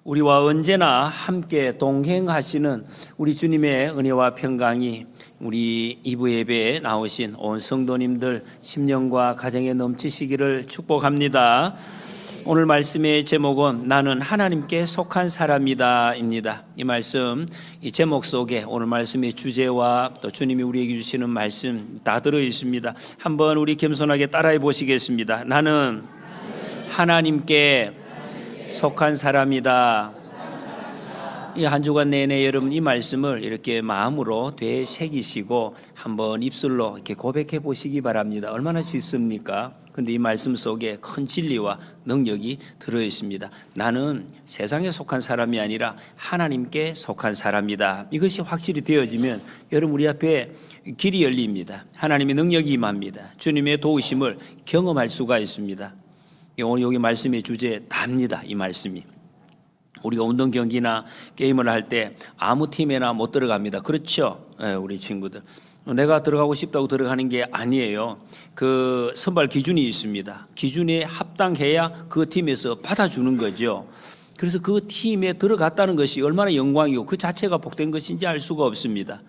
우리와 언제나 함께 동행하시는 우리 주님의 은혜와 평강이 우리 이부 예배에 나오신 온 성도님들 심령과 가정에 넘치시기를 축복합니다. 오늘 말씀의 제목은 나는 하나님께 속한 사람이다 입니다. 이 말씀, 이 제목 속에 오늘 말씀의 주제와 또 주님이 우리에게 주시는 말씀 다 들어 있습니다. 한번 우리 겸손하게 따라해 보시겠습니다. 나는 하나님께 속한 사람이다. 이 한 주간 내내 여러분 이 말씀을 이렇게 마음으로 되새기시고 한번 입술로 이렇게 고백해 보시기 바랍니다. 얼마나 쉽습니까? 근데 이 말씀 속에 큰 진리와 능력이 들어 있습니다. 나는 세상에 속한 사람이 아니라 하나님께 속한 사람이다. 이것이 확실히 되어지면 여러분 우리 앞에 길이 열립니다. 하나님의 능력이 임합니다. 주님의 도우심을 경험할 수가 있습니다. 오늘 여기 말씀의 주제 답니다. 이 말씀이 우리가 운동 경기나 게임을 할 때 아무 팀에나 못 들어갑니다. 그렇죠? 우리 친구들 내가 들어가고 싶다고 들어가는 게 아니에요. 그 선발 기준이 있습니다. 기준에 합당해야 그 팀에서 받아주는 거죠. 그래서 그 팀에 들어갔다는 것이 얼마나 영광이고 그 자체가 복된 것인지 알 수가 없습니다.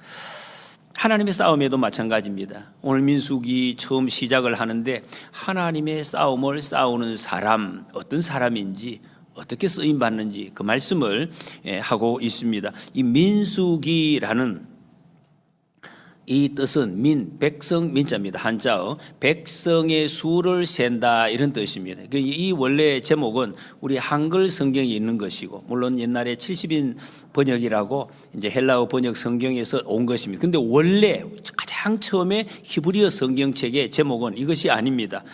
하나님의 싸움에도 마찬가지입니다. 오늘 민수기 처음 시작을 하는데 하나님의 싸움을 싸우는 사람, 어떤 사람인지 어떻게 쓰임받는지 그 말씀을 하고 있습니다. 이 민수기라는 이 뜻은 백성 민자입니다. 한자어 백성의 수를 센다 이런 뜻입니다. 이 원래 제목은 우리 한글 성경에 있는 것이고 물론 옛날에 70인 번역이라고 이제 헬라어 번역 성경에서 온 것입니다. 근데 원래 가장 처음에 히브리어 성경책의 제목은 이것이 아닙니다.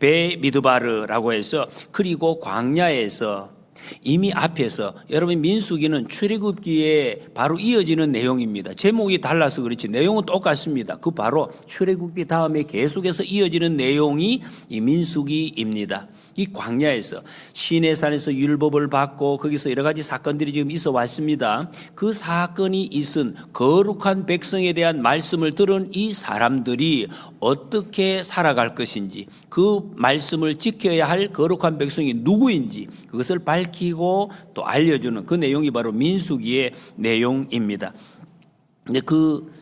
베미드바르라고 해서 그리고 광야에서 이미 앞에서 여러분 민수기는 출애굽기에 바로 이어지는 내용입니다. 제목이 달라서 그렇지 내용은 똑같습니다. 그 바로 출애굽기 다음에 계속해서 이어지는 내용이 이 민수기입니다. 이 광야에서 시내산에서 율법을 받고 거기서 여러 가지 사건들이 지금 있어 왔습니다. 그 사건이 있은 거룩한 백성에 대한 말씀을 들은 이 사람들이 어떻게 살아갈 것인지 그 말씀을 지켜야 할 거룩한 백성이 누구인지 그것을 밝히고 또 알려주는 그 내용이 바로 민수기의 내용입니다. 근데 그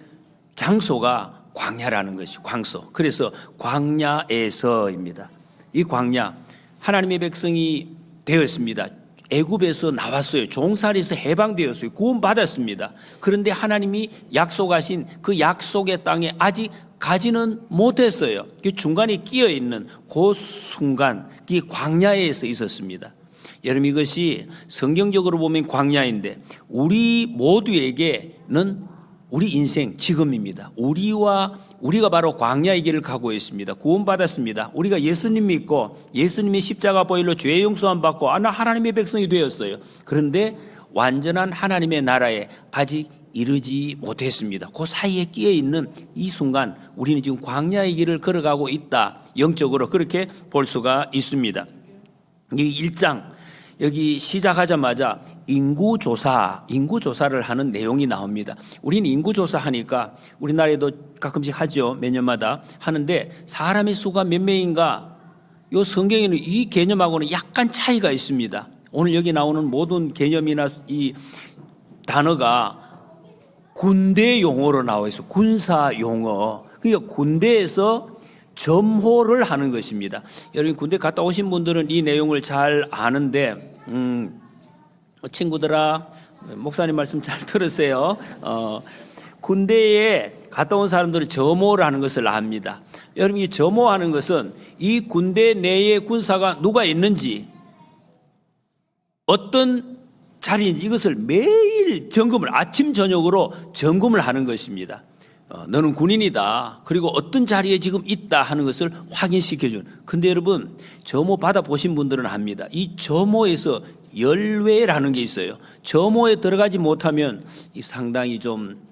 장소가 광야라는 것이 광소. 그래서 광야에서입니다. 이 광야 하나님의 백성이 되었습니다. 애굽에서 나왔어요. 종살이에서 해방되었어요. 구원받았습니다. 그런데 하나님이 약속하신 그 약속의 땅에 아직 가지는 못했어요. 그 중간에 끼어 있는 그 순간 이 광야에서 있었습니다. 여러분 이것이 성경적으로 보면 광야인데 우리 모두에게는 우리 인생 지금입니다. 우리가 바로 광야의 길을 가고 있습니다. 구원받았습니다. 우리가 예수님 믿고 예수님의 십자가 보혈로 죄의 용서함 받고 나 하나님의 백성이 되었어요. 그런데 완전한 하나님의 나라에 아직 이르지 못했습니다. 그 사이에 끼어 있는 이 순간 우리는 지금 광야의 길을 걸어가고 있다. 영적으로 그렇게 볼 수가 있습니다. 이 1장 여기 시작하자마자 인구조사를 하는 내용이 나옵니다. 우리는 인구조사 하니까 우리나라에도 가끔씩 하죠. 몇 년마다 하는데 사람의 수가 몇 명인가 이 성경에는 이 개념하고는 약간 차이가 있습니다. 오늘 여기 나오는 모든 개념이나 이 단어가 군대 용어로 나와 있어요. 군사 용어. 그러니까 군대에서 점호를 하는 것입니다. 여러분 군대 갔다 오신 분들은 이 내용을 잘 아는데 친구들아 목사님 말씀 잘 들으세요. 군대에 갔다 온 사람들은 점호를 하는 것을 압니다. 여러분 이 점호하는 것은 이 군대 내에 군사가 누가 있는지 어떤 자리인지 이것을 매일 점검을 아침 저녁으로 점검을 하는 것입니다. 너는 군인이다. 그리고 어떤 자리에 지금 있다 하는 것을 확인시켜주는. 근데 여러분 점호 받아보신 분들은 압니다. 이 점호에서 열외라는 게 있어요. 점호에 들어가지 못하면 상당히 좀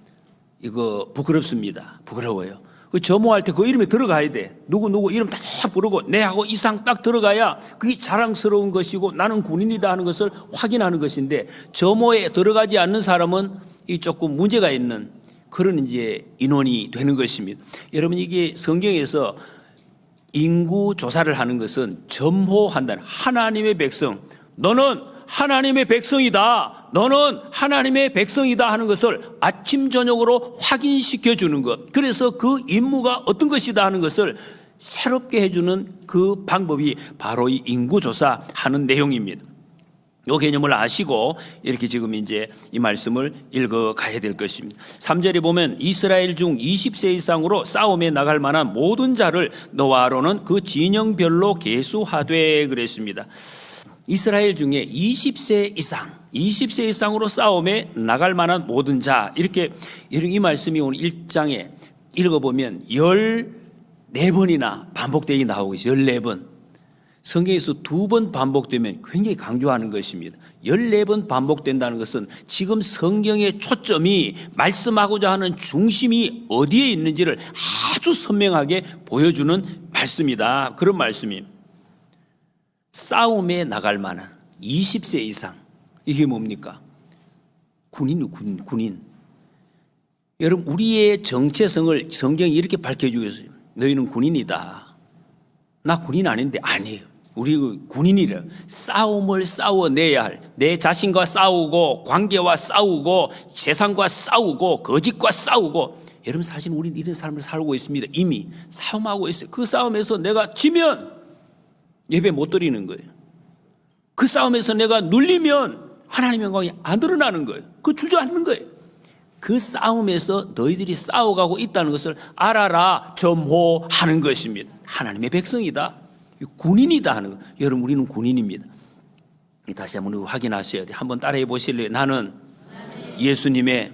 이거 부끄럽습니다. 부끄러워요. 그 점호할 때 그 이름에 들어가야 돼. 누구 이름 딱 부르고 내하고 이상 딱 들어가야 그게 자랑스러운 것이고 나는 군인이다 하는 것을 확인하는 것인데 점호에 들어가지 않는 사람은 이 조금 문제가 있는 그런 이제 인원이 되는 것입니다. 여러분 이게 성경에서 인구 조사를 하는 것은 점호한다는 하나님의 백성 너는 하나님의 백성이다. 너는 하나님의 백성이다 하는 것을 아침 저녁으로 확인시켜 주는 것. 그래서 그 임무가 어떤 것이다 하는 것을 새롭게 해주는 그 방법이 바로 이 인구조사 하는 내용입니다. 이 개념을 아시고 이렇게 지금 이제 이 말씀을 읽어 가야 될 것입니다. 3절에 보면 이스라엘 중 20세 이상으로 싸움에 나갈 만한 모든 자를 너와 아론은 그 진영별로 계수하되 그랬습니다. 이스라엘 중에 20세 이상으로 싸움에 나갈 만한 모든 자, 이렇게 이 말씀이 오늘 1장에 읽어보면 14번이나 반복되게 나오고 있어요. 14번. 성경에서 2번 반복되면 굉장히 강조하는 것입니다. 14번 반복된다는 것은 지금 성경의 초점이 말씀하고자 하는 중심이 어디에 있는지를 아주 선명하게 보여주는 말씀이다. 그런 말씀입니다. 싸움에 나갈 만한 20세 이상, 이게 뭡니까? 군인. 여러분, 우리의 정체성을 성경이 이렇게 밝혀주고 있어요. 너희는 군인이다. 나 군인 아닌데. 아니에요. 우리 군인이래. 싸움을 싸워내야 할, 내 자신과 싸우고, 관계와 싸우고, 세상과 싸우고, 거짓과 싸우고. 여러분, 사실 우리는 이런 삶을 살고 있습니다. 이미 싸움하고 있어요. 그 싸움에서 내가 지면 예배 못 드리는 거예요. 그 싸움에서 내가 눌리면 하나님의 영광이 안 드러나는 거예요. 그 주저앉는 거예요. 그 싸움에서 너희들이 싸워가고 있다는 것을 알아라, 점호하는 것입니다. 하나님의 백성이다, 군인이다 하는 거예요. 여러분, 우리는 군인입니다. 다시 한번 확인하셔야 돼요. 한번 따라해 보실래요? 나는 예수님의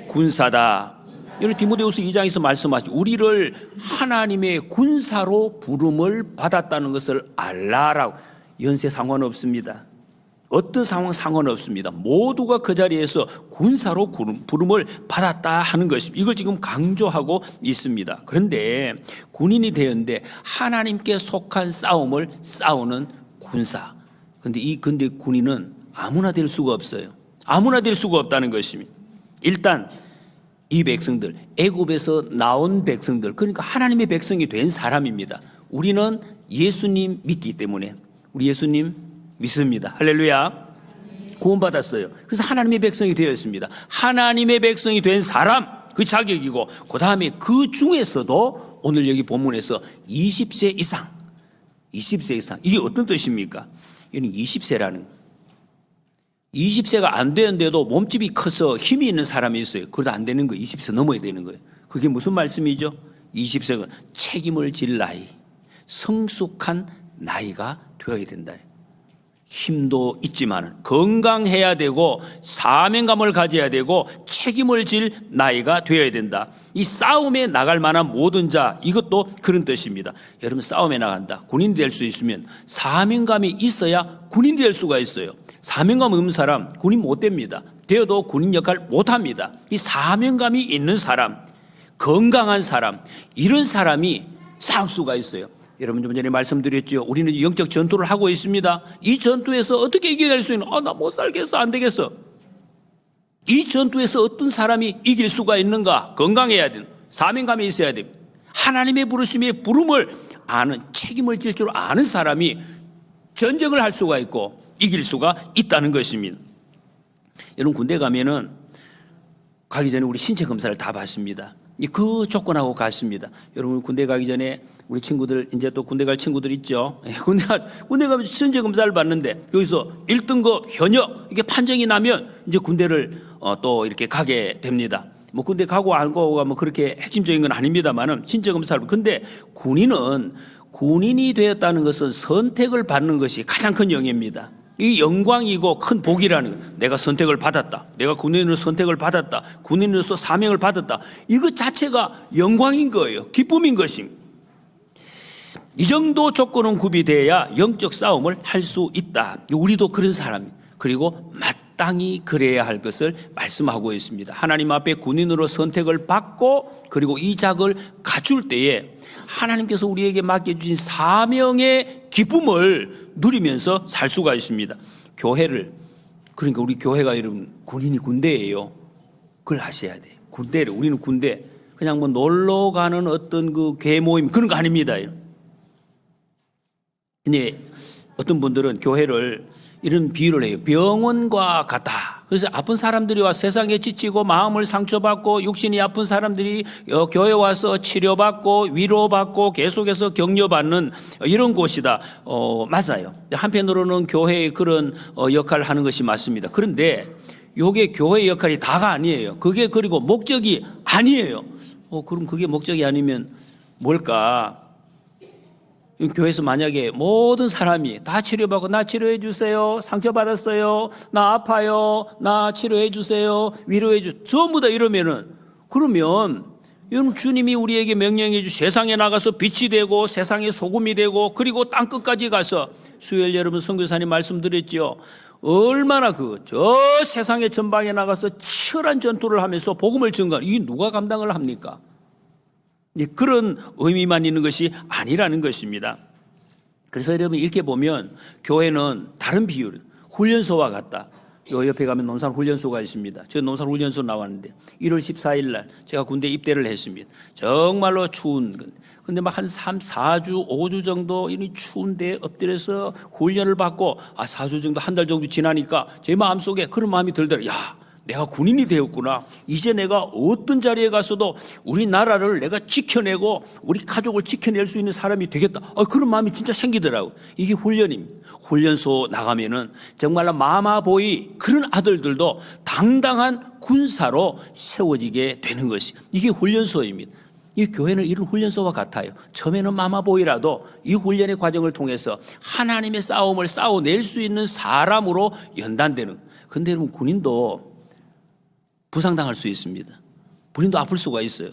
군사다. 여러분, 디모데후서 2장에서 말씀하시죠. 우리를 하나님의 군사로 부름을 받았다는 것을 알라라고. 연세 상관없습니다. 어떤 상황 상관없습니다. 모두가 그 자리에서 군사로 부름을 받았다 하는 것입니다. 이걸 지금 강조하고 있습니다. 그런데 군인이 되었는데 하나님께 속한 싸움을 싸우는 군사. 근데 군인은 아무나 될 수가 없어요. 아무나 될 수가 없다는 것입니다. 일단 이 백성들, 애굽에서 나온 백성들, 그러니까 하나님의 백성이 된 사람입니다. 우리는 예수님 믿기 때문에, 우리 예수님 믿습니다. 할렐루야. 구원받았어요. 그래서 하나님의 백성이 되었습니다. 하나님의 백성이 된 사람, 그 자격이고, 그 다음에 그 중에서도 오늘 여기 본문에서 20세 이상, 이게 어떤 뜻입니까? 이는 20세라는, 20세가 안 되는데도 몸집이 커서 힘이 있는 사람이 있어요. 그래도 안 되는 거예요. 20세 넘어야 되는 거예요. 그게 무슨 말씀이죠? 20세가 책임을 질 나이, 성숙한 나이가 되어야 된다. 힘도 있지만 건강해야 되고 사명감을 가져야 되고 책임을 질 나이가 되어야 된다. 이 싸움에 나갈 만한 모든 자, 이것도 그런 뜻입니다. 여러분, 싸움에 나간다, 군인이 될 수 있으면 사명감이 있어야 군인이 될 수가 있어요. 사명감 없는 사람 군인 못 됩니다. 되어도 군인 역할 못 합니다. 이 사명감이 있는 사람, 건강한 사람, 이런 사람이 싸울 수가 있어요. 여러분, 좀 전에 말씀드렸죠. 우리는 영적 전투를 하고 있습니다. 이 전투에서 어떻게 이겨낼 수 있는, 나 못 살겠어, 안 되겠어. 이 전투에서 어떤 사람이 이길 수가 있는가? 건강해야 됩니다. 사명감이 있어야 됩니다. 하나님의 부르심의 부름을 아는, 책임을 질 줄 아는 사람이 전쟁을 할 수가 있고 이길 수가 있다는 것입니다. 여러분, 군대 가면은 가기 전에 우리 신체 검사를 다 받습니다. 그 조건하고 같습니다. 여러분, 군대 가기 전에 우리 친구들, 이제 또 군대 갈 친구들 있죠. 군대 가면 신체 검사를 받는데 여기서 1등급 현역 이게 판정이 나면 이제 군대를 또 이렇게 가게 됩니다. 뭐 군대 가고 안 가고가 뭐 그렇게 핵심적인 건 아닙니다만은 신체 검사를. 근데 군인이 되었다는 것은 선택을 받는 것이 가장 큰 영예입니다. 이 영광이고 큰 복이라는 것. 내가 선택을 받았다. 내가 군인으로 선택을 받았다. 군인으로서 사명을 받았다. 이것 자체가 영광인 거예요. 기쁨인 것입니다. 이 정도 조건은 구비되어야 영적 싸움을 할 수 있다. 우리도 그런 사람입니다. 그리고 마땅히 그래야 할 것을 말씀하고 있습니다. 하나님 앞에 군인으로 선택을 받고 그리고 이 자격을 갖출 때에 하나님께서 우리에게 맡겨주신 사명의 기쁨을 누리면서 살 수가 있습니다. 교회를, 그러니까 우리 교회가 여러분 군인이 군대예요. 그걸 아셔야 돼요. 군대를, 우리는 군대, 그냥 뭐 놀러 가는 어떤 그 교회 모임 그런 거 아닙니다. 근데 어떤 분들은 교회를 이런 비유를 해요. 병원과 같다. 그래서 아픈 사람들이 와 세상에 지치고 마음을 상처받고 육신이 아픈 사람들이 교회 와서 치료받고 위로받고 계속해서 격려받는 이런 곳이다. 맞아요. 한편으로는 교회의 그런 역할을 하는 것이 맞습니다. 그런데 이게 교회의 역할이 다가 아니에요. 그게 그리고 목적이 아니에요. 그럼 그게 목적이 아니면 뭘까? 교회에서 만약에 모든 사람이 다 치료받고 나 치료해 주세요. 상처받았어요. 나 아파요. 나 치료해 주세요. 위로해 주세요. 전부 다 이러면은 그러면 여러분 주님이 우리에게 명령해 주 세상에 나가서 빛이 되고 세상의 소금이 되고 그리고 땅 끝까지 가서 수요일 여러분 선교사님 말씀드렸죠. 얼마나 저 세상의 전방에 나가서 치열한 전투를 하면서 복음을 전가하는 이 누가 감당을 합니까? 그런 의미만 있는 것이 아니라는 것입니다. 그래서 여러분 이렇게 보면 교회는 다른 비율, 훈련소와 같다. 요 옆에 가면 논산훈련소가 있습니다. 저 논산훈련소 나왔는데 1월 14일 날 제가 군대 입대를 했습니다. 정말로 추운 근데 막 한 3, 4주, 5주 정도 이 추운 데에 엎드려서 훈련을 받고 4주 정도 한 달 정도 지나니까 제 마음속에 그런 마음이 들더라고요. 야, 내가 군인이 되었구나. 이제 내가 어떤 자리에 가서도 우리나라를 내가 지켜내고 우리 가족을 지켜낼 수 있는 사람이 되겠다. 그런 마음이 진짜 생기더라고요. 이게 훈련입니다. 훈련소 나가면은 정말로 마마보이 그런 아들들도 당당한 군사로 세워지게 되는 것이 이게 훈련소입니다. 이 교회는 이런 훈련소와 같아요. 처음에는 마마보이라도 이 훈련의 과정을 통해서 하나님의 싸움을 싸워낼 수 있는 사람으로 연단되는. 근데 여러분 군인도 부상당할 수 있습니다. 군인도 아플 수가 있어요.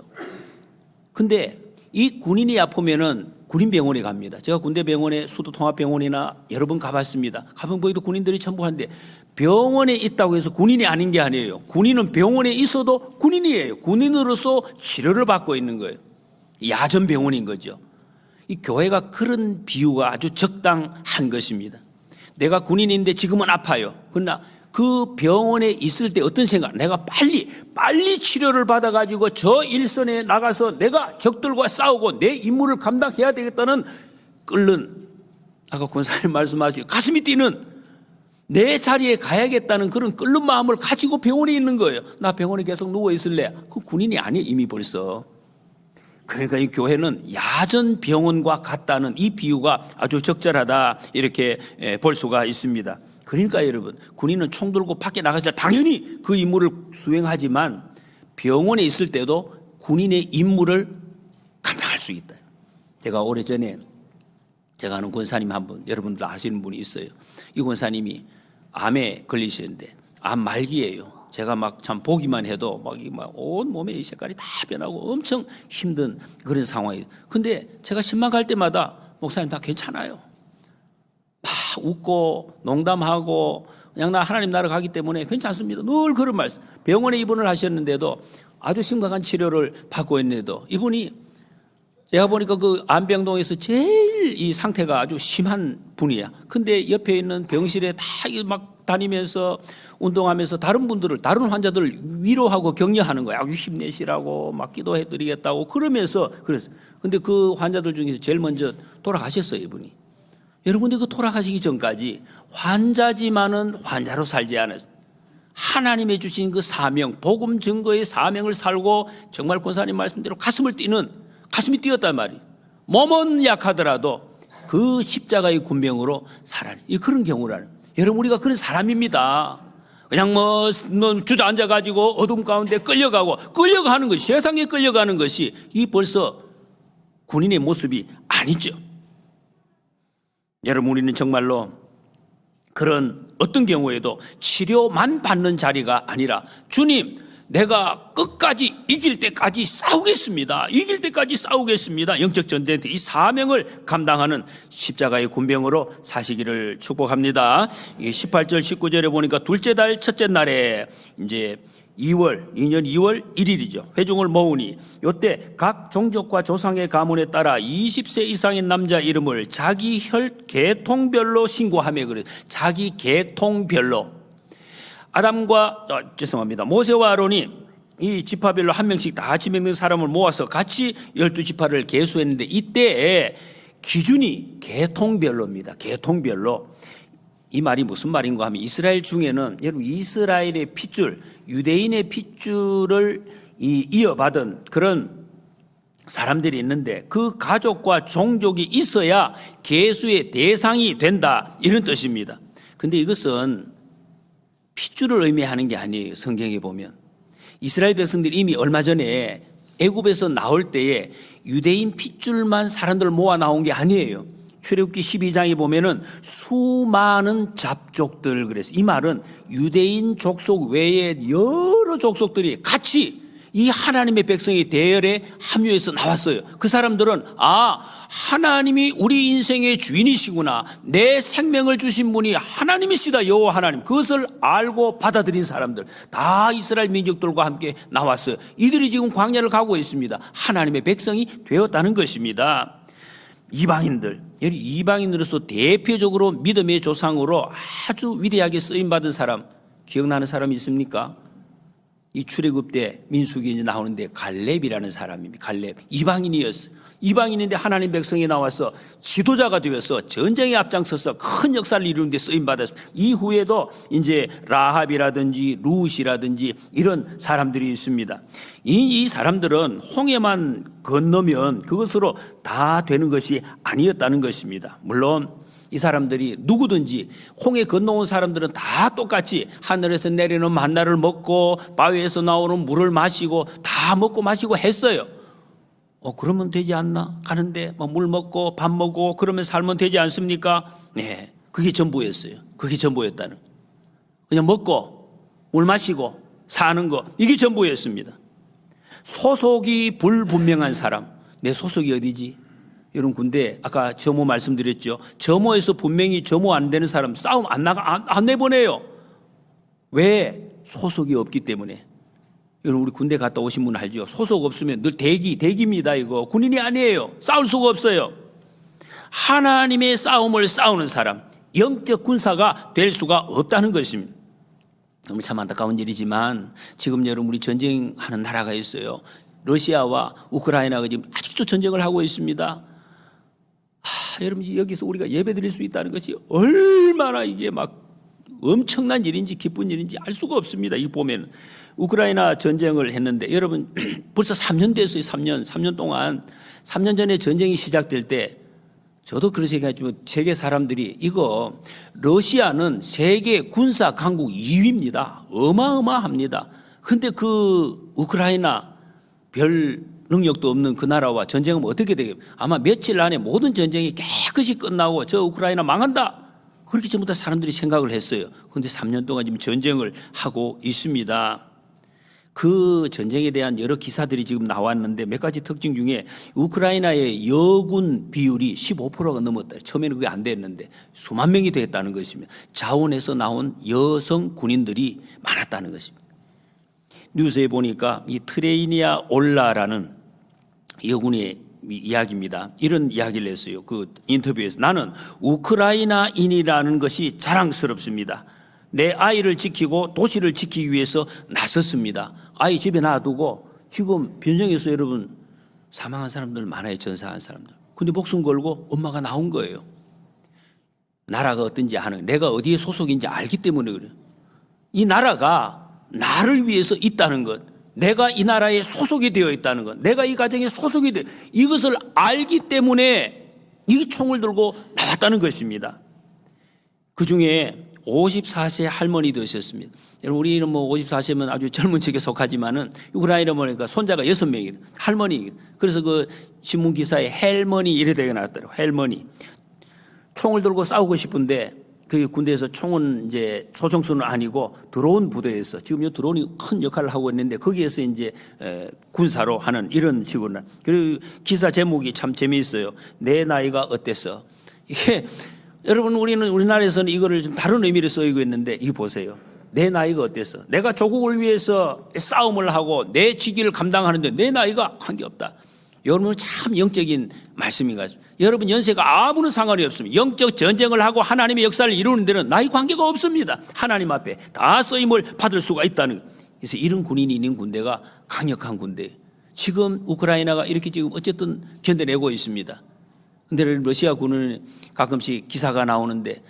근데 이 군인이 아프면은 군인병원에 갑니다. 제가 군대병원에 수도통합병원이나 여러 번 가봤습니다. 가면 거기도 군인들이 전부 하는데 병원에 있다고 해서 군인이 아닌 게 아니에요. 군인은 병원에 있어도 군인이에요. 군인으로서 치료를 받고 있는 거예요. 야전병원인 거죠. 이 교회가 그런 비유가 아주 적당한 것입니다. 내가 군인인데 지금은 아파요. 그러나 그 병원에 있을 때 어떤 생각? 내가 빨리 치료를 받아가지고 저 일선에 나가서 내가 적들과 싸우고 내 임무를 감당해야 되겠다는 끓는, 아까 권사님 말씀하신 가슴이 뛰는 내 자리에 가야겠다는 그런 끓는 마음을 가지고 병원에 있는 거예요. 나 병원에 계속 누워 있을래? 그 군인이 아니에요, 이미 벌써. 그러니까 이 교회는 야전 병원과 같다는 이 비유가 아주 적절하다 이렇게 볼 수가 있습니다. 그러니까 여러분 군인은 총 들고 밖에 나가서 당연히 그 임무를 수행하지만 병원에 있을 때도 군인의 임무를 감당할 수 있다. 제가 오래전에 제가 아는 권사님 한 분, 여러분들 아시는 분이 있어요. 이 권사님이 암에 걸리셨는데 암 말기예요. 제가 막 참 보기만 해도 막 온 몸에 이 색깔이 다 변하고 엄청 힘든 그런 상황이에요. 근데 제가 신방 갈 때마다 목사님 다 괜찮아요. 막 웃고 농담하고 그냥 나 하나님 나라 가기 때문에 괜찮습니다. 늘 그런 말씀. 병원에 입원을 하셨는데도 아주 심각한 치료를 받고 있는데도 이분이 제가 보니까 그 안병동에서 제일 이 상태가 아주 심한 분이야. 근데 옆에 있는 병실에 다 막 다니면서 운동하면서 다른 환자들을 위로하고 격려하는 거야. 아주 힘내시라고 막 기도해 드리겠다고 그러면서 그래서 근데 그 환자들 중에서 제일 먼저 돌아가셨어요, 이분이. 여러분들 그 돌아가시기 전까지 환자지만은 환자로 살지 않았어요. 하나님의 주신 그 사명, 복음 증거의 사명을 살고 정말 권사님 말씀대로 가슴이 뛰었단 말이에요. 몸은 약하더라도 그 십자가의 군병으로 살아내. 그런 경우라는. 여러분 우리가 그런 사람입니다. 그냥 주저앉아가지고 어둠 가운데 끌려가는 것이 세상에 끌려가는 것이 이 벌써 군인의 모습이 아니죠. 여러분 우리는 정말로 그런 어떤 경우에도 치료만 받는 자리가 아니라 주님 내가 끝까지 이길 때까지 싸우겠습니다. 영적 전쟁 때 이 사명을 감당하는 십자가의 군병으로 사시기를 축복합니다. 18절 19절에 보니까 둘째 달 첫째 날에 이제 2년 2월 1일이죠. 회중을 모으니 이때 각 종족과 조상의 가문에 따라 20세 이상의 남자 이름을 자기 혈 계통별로 신고하며 그래요. 자기 계통별로. 모세와 아론이 이 지파별로 한 명씩 다 지명된 사람을 모아서 같이 12지파를 계수했는데 이때의 기준이 계통별로입니다. 계통별로. 이 말이 무슨 말인가 하면 이스라엘 중에는 여러분 이스라엘의 핏줄, 유대인의 핏줄을 이어받은 그런 사람들이 있는데 그 가족과 종족이 있어야 계수의 대상이 된다 이런 뜻입니다. 근데 이것은 핏줄을 의미하는 게 아니에요. 성경에 보면 이스라엘 백성들이 이미 얼마 전에 애굽에서 나올 때에 유대인 핏줄만 사람들 모아 나온 게 아니에요. 출애굽기 12장에 보면은 수많은 잡족들 그래서 이 말은 유대인 족속 외에 여러 족속들이 같이 이 하나님의 백성의 대열에 합류해서 나왔어요. 그 사람들은 하나님이 우리 인생의 주인이시구나, 내 생명을 주신 분이 하나님이시다, 여호와 하나님, 그것을 알고 받아들인 사람들 다 이스라엘 민족들과 함께 나왔어요. 이들이 지금 광야를 가고 있습니다. 하나님의 백성이 되었다는 것입니다. 이방인으로서 대표적으로 믿음의 조상으로 아주 위대하게 쓰임받은 사람 기억나는 사람이 있습니까? 이 출애굽 때 민수기 이제 나오는데 갈렙이라는 사람입니다. 갈렙 이방인이었어요. 이방인인데 하나님 백성이 나와서 지도자가 되어서 전쟁에 앞장서서 큰 역사를 이루는 데 쓰임 받았습니다. 이후에도 이제 라합이라든지 룻이라든지 이런 사람들이 있습니다. 이 사람들은 홍해만 건너면 그것으로 다 되는 것이 아니었다는 것입니다. 물론 이 사람들이 누구든지 홍해 건너온 사람들은 다 똑같이 하늘에서 내리는 만나를 먹고 바위에서 나오는 물을 마시고 다 먹고 마시고 했어요. 그러면 되지 않나? 가는데 물 먹고 밥 먹고 그러면 살면 되지 않습니까? 네, 그게 전부였어요. 그게 전부였다는. 그냥 먹고 물 마시고 사는 거, 이게 전부였습니다. 소속이 불분명한 사람. 내 소속이 어디지? 여러분 군대 아까 점호 말씀드렸죠. 점호에서 분명히 점호 안 되는 사람 싸움 안 내보내요. 왜? 소속이 없기 때문에. 여러분 우리 군대 갔다 오신 분 알죠? 소속 없으면 늘 대기입니다. 이거 군인이 아니에요. 싸울 수가 없어요. 하나님의 싸움을 싸우는 사람, 영적 군사가 될 수가 없다는 것입니다. 너무 참 안타까운 일이지만 지금 여러분 우리 전쟁하는 나라가 있어요. 러시아와 우크라이나가 지금 아직도 전쟁을 하고 있습니다. 여러분 여기서 우리가 예배 드릴 수 있다는 것이 얼마나 이게 막 엄청난 일인지 기쁜 일인지 알 수가 없습니다. 이 보면 우크라이나 전쟁을 했는데 여러분 벌써 3년 됐어요. 3년 동안 3년 전에 전쟁이 시작될 때 저도 그런 생각했지만 세계 사람들이 이거 러시아는 세계 군사 강국 2위입니다. 어마어마합니다. 근데 그 우크라이나 별 능력도 없는 그 나라와 전쟁하면 어떻게 되겠어요? 아마 며칠 안에 모든 전쟁이 깨끗이 끝나고 저 우크라이나 망한다. 그렇게 전부 다 사람들이 생각을 했어요. 그런데 3년 동안 지금 전쟁을 하고 있습니다. 그 전쟁에 대한 여러 기사들이 지금 나왔는데 몇 가지 특징 중에 우크라이나의 여군 비율이 15%가 넘었다. 처음에는 그게 안 됐는데 수만 명이 됐다는 것입니다. 자원에서 나온 여성 군인들이 많았다는 것입니다. 뉴스에 보니까 이 트레이니아 올라라는 여군의 이야기입니다. 이런 이야기를 했어요. 그 인터뷰에서 나는 우크라이나인이라는 것이 자랑스럽습니다. 내 아이를 지키고 도시를 지키기 위해서 나섰습니다. 아이 집에 놔두고 지금 변정에서 여러분 사망한 사람들 많아요. 전사한 사람들. 근데 목숨 걸고 엄마가 나온 거예요. 나라가 어떤지 아는, 내가 어디에 소속인지 알기 때문에 그래요. 이 나라가 나를 위해서 있다는 것, 내가 이 나라에 소속이 되어 있다는 것, 내가 이 가정에 소속이 되어, 이것을 알기 때문에 이 총을 들고 나왔다는 것입니다. 그 중에 54세 할머니도 있었습니다. 여러분 우리는 54세면 아주 젊은 척에 속하지만은 우크라이나 보니까 손자가 6명이에요. 할머니. 그래서 그 신문 기사에 헬머니 이래 되게 나왔더라고요. 헬머니. 총을 들고 싸우고 싶은데 그 군대에서 총은 이제 소총수는 아니고 드론 부대에서 지금 이 드론이 큰 역할을 하고 있는데 거기에서 이제 군사로 하는 이런 식으로. 그리고 기사 제목이 참 재미있어요. 내 나이가 어땠어? 이게 여러분 우리는 우리나라에서는 이거를 좀 다른 의미로 쓰이고 있는데 이거 보세요. 내 나이가 어땠어? 내가 조국을 위해서 싸움을 하고 내 직위를 감당하는데 내 나이가 관계 없다. 여러분 참 영적인 말씀인 것 같습니다. 여러분 연세가 아무런 상관이 없습니다. 영적 전쟁을 하고 하나님의 역사를 이루는 데는 나이 관계가 없습니다. 하나님 앞에 다 쓰임을 받을 수가 있다는 거예요. 그래서 이런 군인이 있는 군대가 강력한 군대. 지금 우크라이나가 이렇게 지금 어쨌든 견뎌내고 있습니다. 근데 러시아군은 가끔씩 기사가 나오는데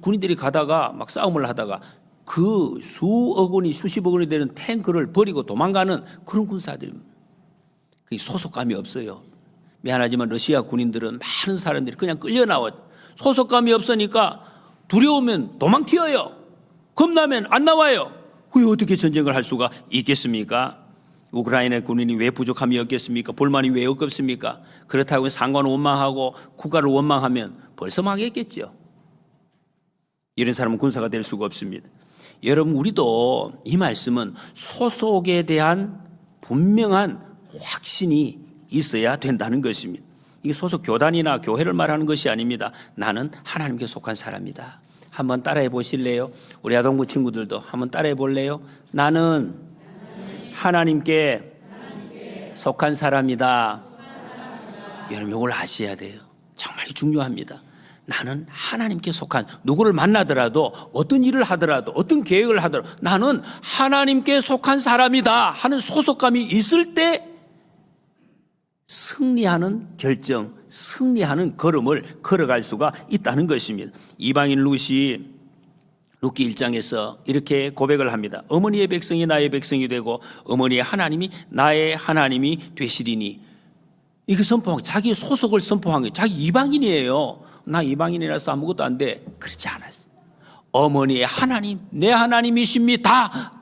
군인들이 가다가 막 싸움을 하다가 그 수억 원이 수십억 원이 되는 탱크를 버리고 도망가는 그런 군사들입니다. 그 소속감이 없어요. 미안하지만 러시아 군인들은 많은 사람들이 그냥 끌려 나와. 소속감이 없으니까 두려우면 도망 튀어요. 겁나면 안 나와요. 왜 어떻게 전쟁을 할 수가 있겠습니까? 우크라이나 군인이 왜 부족함이 없겠습니까? 불만이 왜 없겠습니까? 그렇다고 상관을 원망하고 국가를 원망하면 벌써 망했겠죠. 이런 사람은 군사가 될 수가 없습니다. 여러분, 우리도 이 말씀은 소속에 대한 분명한 확신이 있어야 된다는 것입니다. 이게 소속 교단이나 교회를 말하는 것이 아닙니다. 나는 하나님께 속한 사람이다. 한번 따라해 보실래요? 우리 아동부 친구들도 한번 따라해 볼래요? 나는 하나님께 속한 사람이다. 여러분, 이걸 아셔야 돼요. 정말 중요합니다. 나는 하나님께 속한, 누구를 만나더라도 어떤 일을 하더라도 어떤 계획을 하더라도 나는 하나님께 속한 사람이다 하는 소속감이 있을 때 승리하는 결정, 승리하는 걸음을 걸어갈 수가 있다는 것입니다. 이방인 룻이 룻기 1장에서 이렇게 고백을 합니다. 어머니의 백성이 나의 백성이 되고 어머니의 하나님이 나의 하나님이 되시리니. 이게 선포한, 자기의 소속을 선포한 거예요. 자기 이방인이에요. 나 이방인이라서 아무것도 안 돼. 그렇지 않았어요. 어머니의 하나님, 내 하나님이십니다.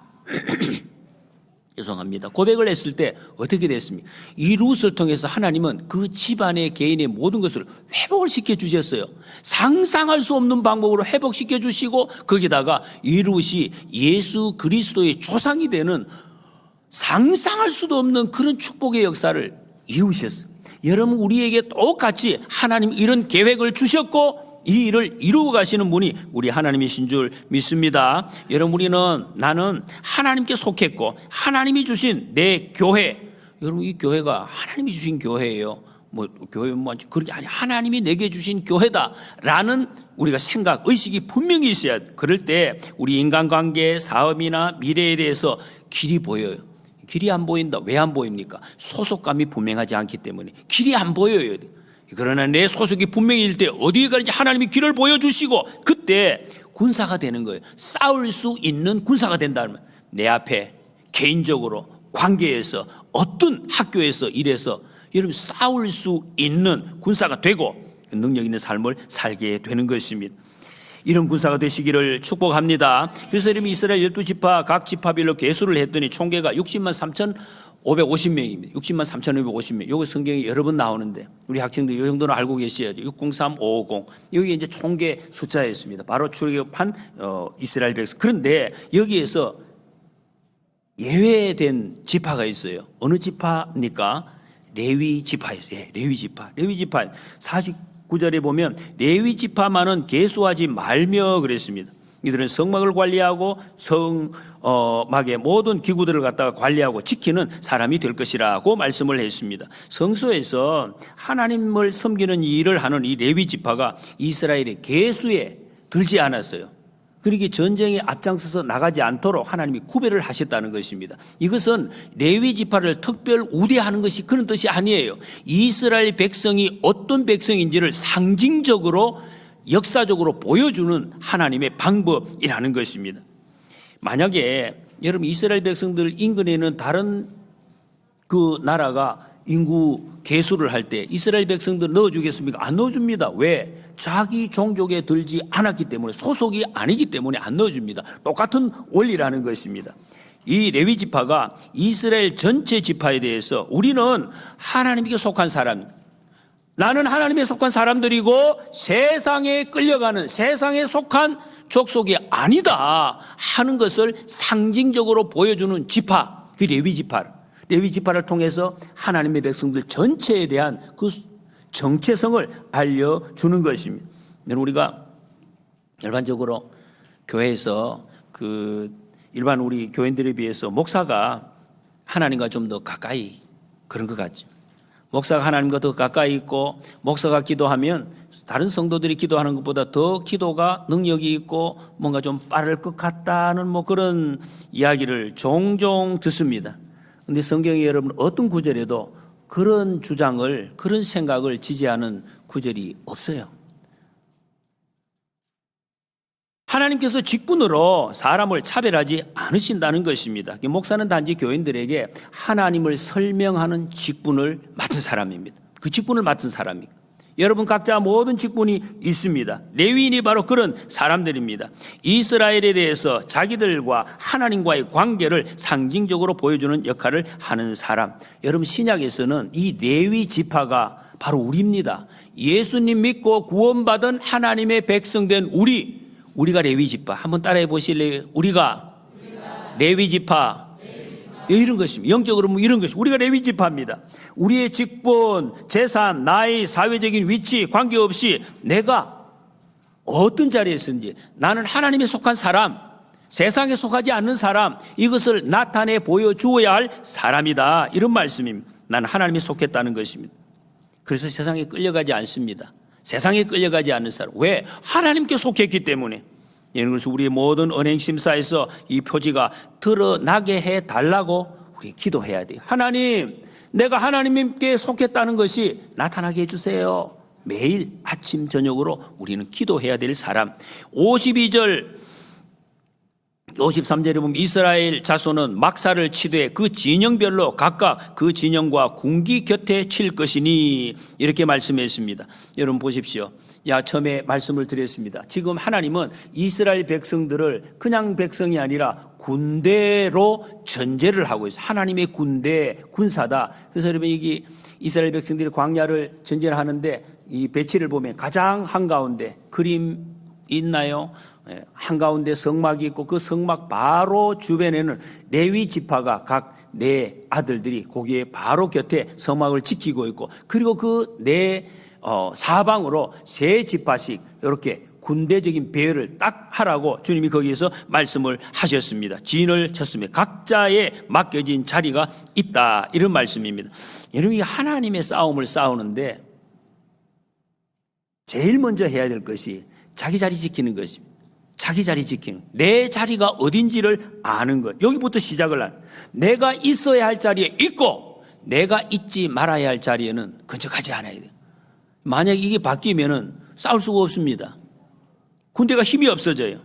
죄송합니다. 고백을 했을 때 어떻게 됐습니까? 이 룻을 통해서 하나님은 그 집안의 개인의 모든 것을 회복을 시켜주셨어요. 상상할 수 없는 방법으로 회복시켜 주시고 거기다가 이 룻이 예수 그리스도의 조상이 되는 상상할 수도 없는 그런 축복의 역사를 이루셨어요. 여러분, 우리에게 똑같이 하나님 이런 계획을 주셨고 이 일을 이루어 가시는 분이 우리 하나님이신 줄 믿습니다. 여러분, 나는 하나님께 속했고 하나님이 주신 내 교회, 여러분 이 교회가 하나님이 주신 교회예요. 뭐 교회는 뭐 그렇게 아니, 하나님이 내게 주신 교회다라는 우리가 생각, 의식이 분명히 있어야 돼. 그럴 때 우리 인간관계, 사업이나 미래에 대해서 길이 보여요. 길이 안 보인다. 왜 안 보입니까? 소속감이 분명하지 않기 때문에 길이 안 보여요. 그러나 내 소속이 분명일 때 어디에 가는지 하나님이 길을 보여주시고 그때 군사가 되는 거예요. 싸울 수 있는 군사가 된다면 내 앞에 개인적으로 관계에서 어떤 학교에서 일해서 여러분 싸울 수 있는 군사가 되고 능력 있는 삶을 살게 되는 것입니다. 이런 군사가 되시기를 축복합니다. 그래서 여러분 이스라엘 12지파 각 지파별로 계수를 했더니 총계가 60만 3,550명입니다. 60만 3,550명. 요거 성경에 여러 번 나오는데 우리 학생들 이 정도는 알고 계셔야죠. 603550. 여기 이제 총계 숫자였습니다. 바로 출애굽한 이스라엘 백성. 그런데 여기에서 예외된 지파가 있어요. 어느 지파입니까? 레위 지파였어요. 예, 레위 지파. 레위 지파. 49절에 보면 레위 지파만은 계수하지 말며 그랬습니다. 이들은 성막을 관리하고 성막의 모든 기구들을 갖다가 관리하고 지키는 사람이 될 것이라고 말씀을 했습니다. 성소에서 하나님을 섬기는 일을 하는 이 레위 지파가 이스라엘의 계수에 들지 않았어요. 그러기에 전쟁에 앞장서서 나가지 않도록 하나님이 구별을 하셨다는 것입니다. 이것은 레위 지파를 특별 우대하는 것이 그런 뜻이 아니에요. 이스라엘 백성이 어떤 백성인지를 상징적으로 역사적으로 보여주는 하나님의 방법이라는 것입니다. 만약에 여러분 이스라엘 백성들 인근에는 다른 그 나라가 인구 계수를 할 때 이스라엘 백성들 넣어주겠습니까? 안 넣어줍니다. 왜? 자기 종족에 들지 않았기 때문에, 소속이 아니기 때문에 안 넣어줍니다. 똑같은 원리라는 것입니다. 이 레위 지파가 이스라엘 전체 지파에 대해서 우리는 하나님께 속한 사람, 나는 하나님에 속한 사람들이고 세상에 끌려가는, 세상에 속한 족속이 아니다 하는 것을 상징적으로 보여주는 지파, 그 레위 지파. 레위 지파를 통해서 하나님의 백성들 전체에 대한 그 정체성을 알려주는 것입니다. 우리가 일반적으로 교회에서 일반 우리 교인들에 비해서 목사가 하나님과 좀 더 가까이 그런 것 같죠. 목사가 하나님과 더 가까이 있고 목사가 기도하면 다른 성도들이 기도하는 것보다 더 기도가 능력이 있고 뭔가 좀 빠를 것 같다는 뭐 그런 이야기를 종종 듣습니다. 그런데 성경에 여러분 어떤 구절에도 그런 주장을, 그런 생각을 지지하는 구절이 없어요. 하나님께서 직분으로 사람을 차별하지 않으신다는 것입니다. 목사는 단지 교인들에게 하나님을 설명하는 직분을 맡은 사람입니다. 그 직분을 맡은 사람입니다. 여러분 각자 모든 직분이 있습니다. 레위인이 바로 그런 사람들입니다. 이스라엘에 대해서 자기들과 하나님과의 관계를 상징적으로 보여주는 역할을 하는 사람. 여러분 신약에서는 이 레위 지파가 바로 우리입니다. 예수님 믿고 구원받은 하나님의 백성된 우리가 레위 지파. 한번 따라해 보실래요? 우리가 레위 지파. 이런 것입니다. 영적으로 이런 것입니다. 우리가 레위 지파입니다. 우리의 직분, 재산, 나이, 사회적인 위치 관계없이 내가 어떤 자리에 있는지 나는 하나님에 속한 사람, 세상에 속하지 않는 사람, 이것을 나타내 보여주어야 할 사람이다. 이런 말씀입니다. 나는 하나님에 속했다는 것입니다. 그래서 세상에 끌려가지 않습니다. 세상에 끌려가지 않는 사람. 왜? 하나님께 속했기 때문에. 그래서 우리의 모든 언행심사에서 이 표지가 드러나게 해달라고 우리 기도해야 돼요. 하나님, 내가 하나님께 속했다는 것이 나타나게 해주세요. 매일 아침 저녁으로 우리는 기도해야 될 사람. 52절 53절에 보면 이스라엘 자손은 막사를 치되 그 진영별로 각각 그 진영과 궁기 곁에 칠 것이니 이렇게 말씀했습니다. 여러분 보십시오. 처음에 말씀을 드렸습니다. 지금 하나님은 이스라엘 백성들을 그냥 백성이 아니라 군대로 전제를 하고 있어요. 하나님의 군대, 군사다. 그래서 여러분 여기 이스라엘 백성들이 광야를 전제를 하는데 이 배치를 보면 가장 한가운데 그림 있나요? 한가운데 성막이 있고 그 성막 바로 주변에는 레위 지파가 각 네 아들들이 거기에 바로 곁에 성막을 지키고 있고 그리고 그 네 사방으로 세 지파씩 이렇게 군대적인 배열을 딱 하라고 주님이 거기에서 말씀을 하셨습니다. 진을 쳤습니다. 각자의 맡겨진 자리가 있다. 이런 말씀입니다. 여러분이 하나님의 싸움을 싸우는데 제일 먼저 해야 될 것이 자기 자리 지키는 것입니다. 자기 자리 지키는, 내 자리가 어딘지를 아는 것. 여기부터 시작을 하는. 내가 있어야 할 자리에 있고 내가 있지 말아야 할 자리에는 근처가지 않아야 돼요. 만약 이게 바뀌면은 싸울 수가 없습니다. 군대가 힘이 없어져요.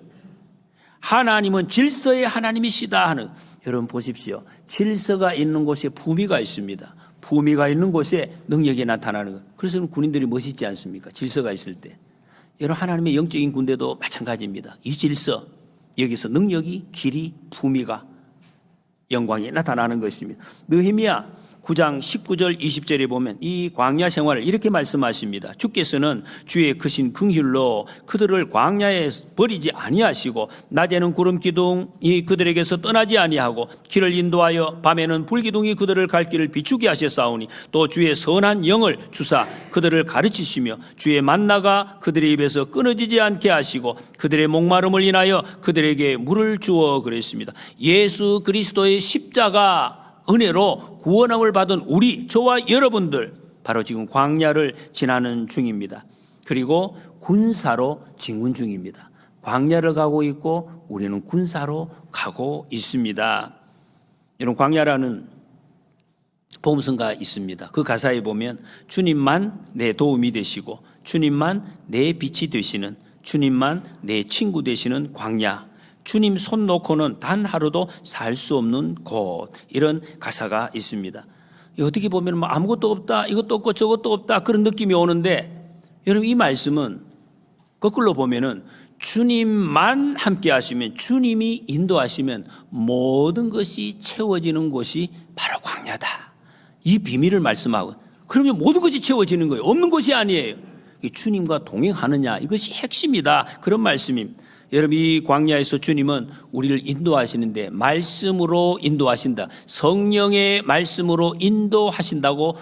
하나님은 질서의 하나님이시다 하는. 여러분 보십시오. 질서가 있는 곳에 품위가 있습니다. 품위가 있는 곳에 능력이 나타나는 것. 그래서 군인들이 멋있지 않습니까? 질서가 있을 때. 여러분 하나님의 영적인 군대도 마찬가지입니다. 이 질서, 여기서 능력이, 길이, 품위가, 영광이 나타나는 것입니다. 느헤미야 9장 19절 20절에 보면 이 광야 생활을 이렇게 말씀하십니다. 주께서는 주의 크신 긍휼로 그들을 광야에 버리지 아니하시고 낮에는 구름 기둥이 그들에게서 떠나지 아니하고 길을 인도하여 밤에는 불기둥이 그들을 갈 길을 비추게 하셨사오니 또 주의 선한 영을 주사 그들을 가르치시며 주의 만나가 그들의 입에서 끊어지지 않게 하시고 그들의 목마름을 인하여 그들에게 물을 주어 그랬습니다. 예수 그리스도의 십자가 은혜로 구원함을 받은 우리, 저와 여러분들 바로 지금 광야를 지나는 중입니다. 그리고 군사로 진군 중입니다. 광야를 가고 있고 우리는 군사로 가고 있습니다. 이런 광야라는 복음성가 있습니다. 그 가사에 보면 주님만 내 도움이 되시고 주님만 내 빛이 되시는, 주님만 내 친구 되시는 광야, 주님 손 놓고는 단 하루도 살 수 없는 곳, 이런 가사가 있습니다. 어떻게 보면 뭐 아무것도 없다, 이것도 없고 저것도 없다, 그런 느낌이 오는데 여러분 이 말씀은 거꾸로 보면은 주님만 함께 하시면, 주님이 인도하시면 모든 것이 채워지는 곳이 바로 광야다. 이 비밀을 말씀하고, 그러면 모든 것이 채워지는 거예요. 없는 것이 아니에요. 주님과 동행하느냐, 이것이 핵심이다. 그런 말씀입니다. 여러분 이 광야에서 주님은 우리를 인도하시는데 말씀으로 인도하신다. 성령의 말씀으로 인도하신다고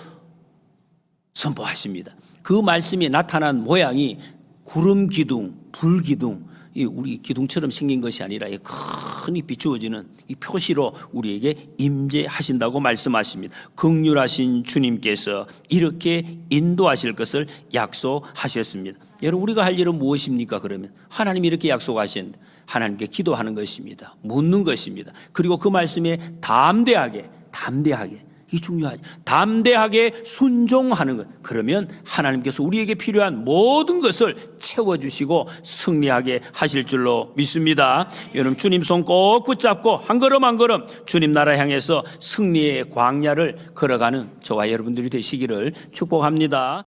선포하십니다. 그 말씀이 나타난 모양이 구름 기둥, 불 기둥, 우리 기둥처럼 생긴 것이 아니라 크니 비추어지는 이 표시로 우리에게 임재하신다고 말씀하십니다. 긍휼하신 주님께서 이렇게 인도하실 것을 약속하셨습니다. 여러분 우리가 할 일은 무엇입니까? 그러면 하나님이 이렇게 약속하신 하나님께 기도하는 것입니다. 묻는 것입니다. 그리고 그 말씀에 담대하게 이 중요하지. 담대하게 순종하는 것. 그러면 하나님께서 우리에게 필요한 모든 것을 채워주시고 승리하게 하실 줄로 믿습니다. 여러분 주님 손 꼭 붙잡고 한 걸음 한 걸음 주님 나라 향해서 승리의 광야를 걸어가는 저와 여러분들이 되시기를 축복합니다.